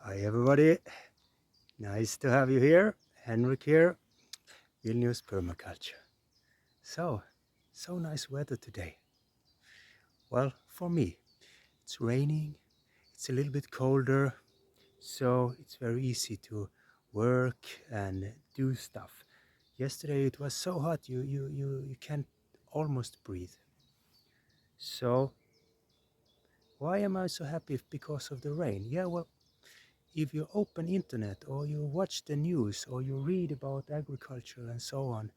Hi everybody, nice to have you here. Henrik here, Vilnius Permaculture. So nice weather today. Well, for me, it's raining, it's a little bit colder, so it's very easy to work and do stuff. Yesterday it was so hot you can't almost breathe. So why am I so happy because of the rain? Yeah, well, if you open internet or you watch the news or you read about agriculture and so on,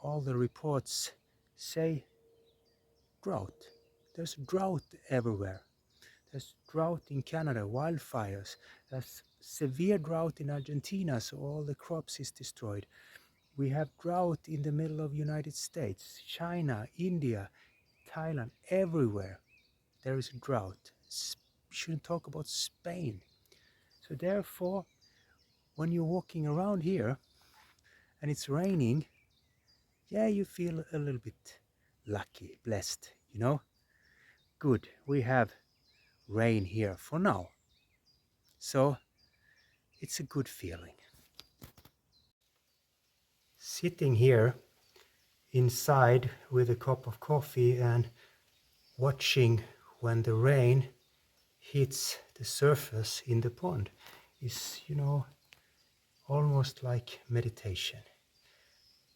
all the reports say drought. There's drought everywhere. There's drought in Canada, wildfires. There's severe drought in Argentina, so all the crops is destroyed. We have drought in the middle of United States, China, India, Thailand, everywhere there is drought. We shouldn't talk about Spain. So therefore, when you're walking around here and it's raining, yeah, you feel a little bit lucky, blessed. Good, we have rain here for now. So it's a good feeling. Sitting here inside with a cup of coffee and watching when the rain hits the surface in the pond is, almost like meditation.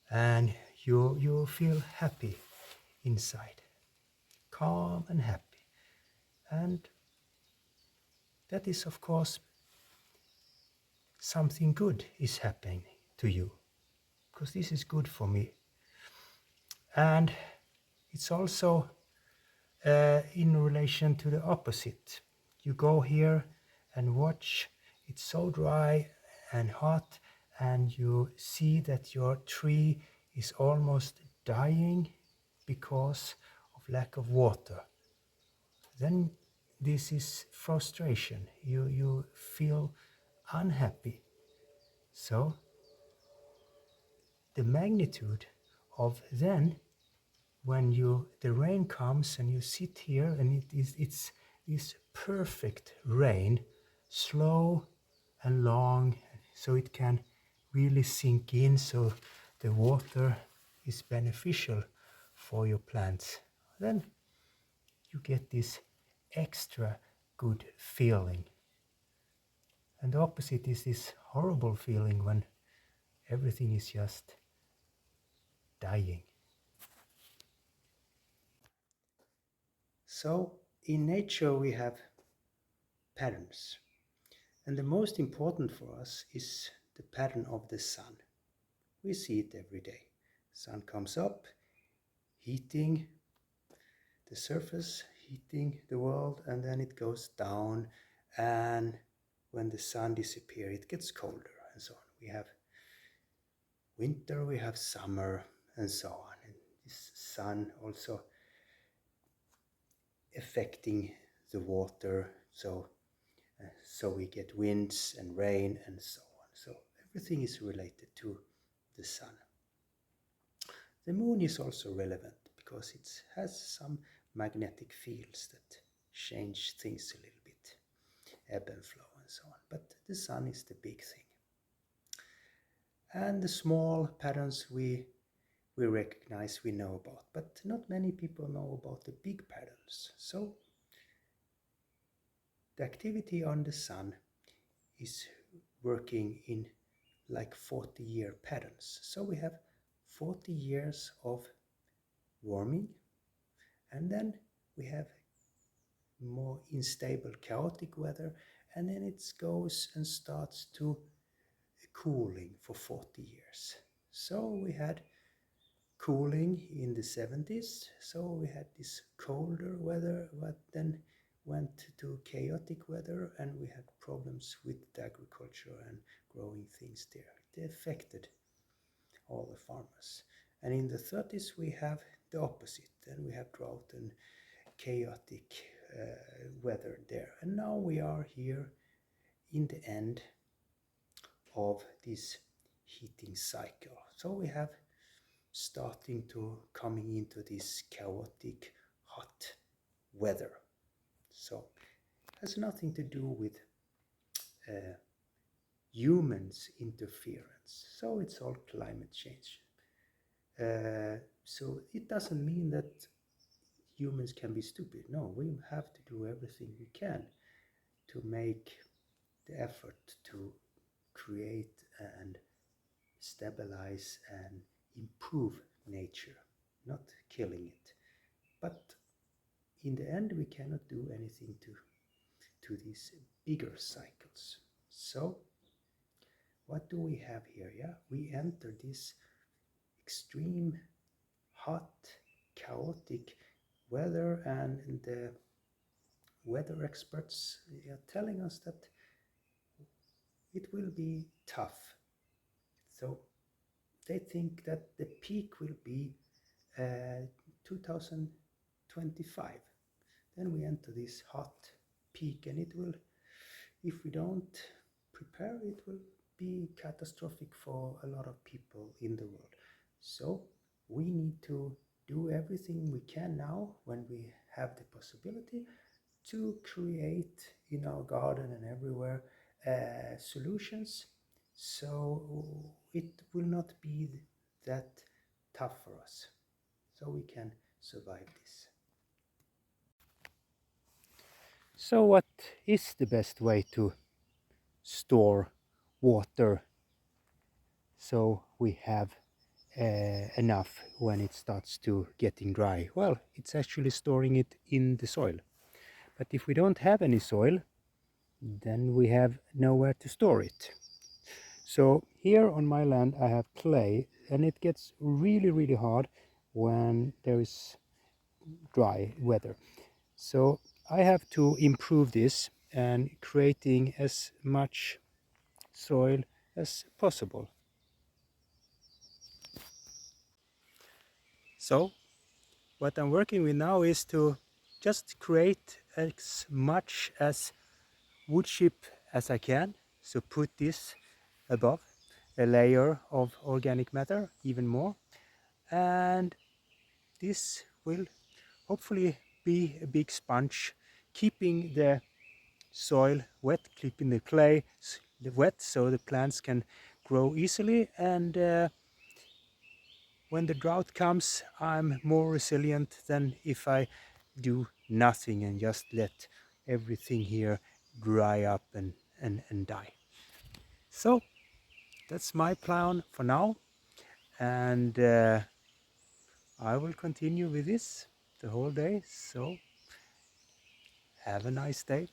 And you feel happy inside, calm and happy. And that is, of course, something good is happening to you, because this is good for me. And it's also in relation to the opposite. You go here and watch, it's so dry and hot, and you see that your tree is almost dying because of lack of water. Then this is frustration. You feel unhappy. So the magnitude of then when the rain comes and you sit here and it's this perfect rain, slow and long, so it can really sink in, so the water is beneficial for your plants. Then you get this extra good feeling. And the opposite is this horrible feeling when everything is just dying. So in nature we have patterns. And the most important for us is the pattern of the sun. We see it every day. Sun comes up, heating the surface, heating the world, and then it goes down. And when the sun disappears, it gets colder and so on. We have winter, we have summer, and so on. And this sun also affecting the water, so we get winds and rain and so on. So everything is related to the sun. The moon is also relevant because it has some magnetic fields that change things a little bit, ebb and flow and so on. But the sun is the big thing. And the small patterns we recognize, we know about, but not many people know about the big patterns. So the activity on the sun is working in like 40-year patterns. So we have 40 years of warming, and then we have more unstable, chaotic weather, and then it goes and starts to cooling for 40 years. So we had cooling in the 70s, so we had this colder weather, but then went to chaotic weather, and we had problems with the agriculture and growing things there. It affected all the farmers. And in the 30s we have the opposite, and we have drought and chaotic weather there. And now we are here in the end of this heating cycle. So we have starting to coming into this chaotic hot weather. So it has nothing to do with humans' interference. So it's all climate change. So it doesn't mean that humans can be stupid. No, we have to do everything we can to make the effort to create and stabilize and improve nature, not killing it. But in the end, we cannot do anything to these bigger cycles. So, what do we have here? Yeah, we enter this extreme, hot, chaotic weather, and the weather experts are telling us that it will be tough. So, they think that the peak will be 2025. Then we enter this hot peak, and it will, if we don't prepare, it will be catastrophic for a lot of people in the world. So we need to do everything we can now when we have the possibility to create in our garden and everywhere solutions, so it will not be that tough for us, so we can survive this. So what is the best way to store water so we have enough when it starts to getting dry? Well, it's actually storing it in the soil. But if we don't have any soil, then we have nowhere to store it. So here on my land I have clay, and it gets really hard when there is dry weather. So I have to improve this and creating as much soil as possible. So what I'm working with now is to just create as much as wood chip as I can. So put this above a layer of organic matter, even more, and this will hopefully be a big sponge, keeping the soil wet, keeping the clay wet so the plants can grow easily, and when the drought comes I'm more resilient than if I do nothing and just let everything here dry up and die. So that's my plan for now, and I will continue with this the whole day. So have a nice day.